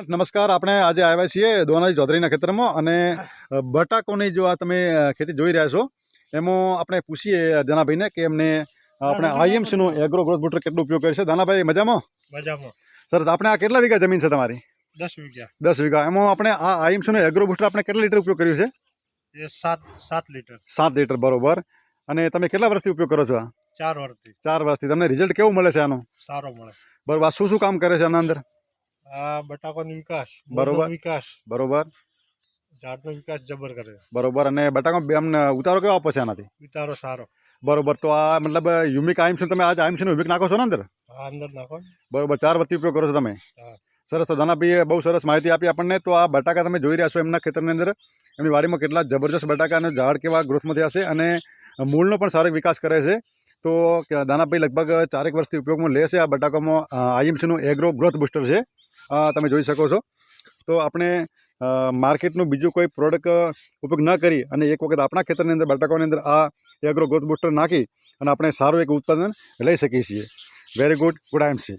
નમસ્કાર. આપણે આજે આવ્યા છીએ દોનાજી ચૌધરીના ખેતરમાં અને બટાકોની જો આ તમે ખેતી જોઈ રહ્યા છો એમાં આપણે પૂછીએ દાનાભાઈને કે એમને આપણે આઈએમસીનું એગ્રો ગ્રોથ બુસ્ટર કેટલો ઉપયોગ કરે છે. દાનાભાઈ મજામાં? મજામાં. સરસ. આપણે આ કેટલા વીઘા જમીન છે તમારી? 10 વીઘા. 10 વીઘા. એમાં આપણે આ આઈએમસીનું એગ્રો બુસ્ટર આપણે કેટલા લીટર ઉપયોગ કર્યું છે? એ 7 લીટર. 7 લીટર, બરોબર. અને તમે કેટલા વર્ષથી ઉપયોગ કરો છો? 4 વર્ષથી. 4 વર્ષથી. તમને રિઝલ્ટ કેવું મળે છે આનું? સારો મળે. બરોબર. આ શું કામ કરે છે આના અંદર? આ બટાકાનો વિકાસ, બરોબર. વિકાસ, બરોબર ઝાડનો વિકાસ જબર કરે. બરોબર. અને બટાકો એમને ઉતારો કેવો આપો છે આનાથી? ઉતારો સારો. બરોબર. તો આ મતલબ યુમિક આઈએમસી તમે આજ આઈએમસીનું યુમિક નાખો છો ને અંદર? હા, અંદર નાખો. બરોબર. 4 વર્ષથી ઉપયોગ કરો છો તમે? હા. સરસ. તો દાનાભાઈએ બહુ સરસ માહિતી આપી આપણને. તો આ બટાકા તમે જોઈ રહ્યા છો એમના ખેતરની અંદર, એમની વાડીમાં કેટલા જબરજસ્ત બટાકા અને ઝાડ કેવા ગ્રોથમાં થયા છે અને મૂળનો પણ સારો વિકાસ કરે છે. તો દાનાભાઈ લગભગ 4 વર્ષથી ઉપયોગમાં લે છે. આ બટાકામાં આઈએમસીનું એગ્રો ગ્રોથ બુસ્ટર છે, તમે જોઈ શકો છો. તો આપણે માર્કેટનું બીજું કોઈ પ્રોડક્ટ ઉપયોગ ન કરી અને એક વખત આપણા ખેતરની અંદર બટાકાની અંદર આ એગ્રો ગ્રોથ બુસ્ટર નાખી અને આપણે સારું એક ઉત્પાદન લઈ શકીએ છીએ. Very good. ગુડ આઈએમસી.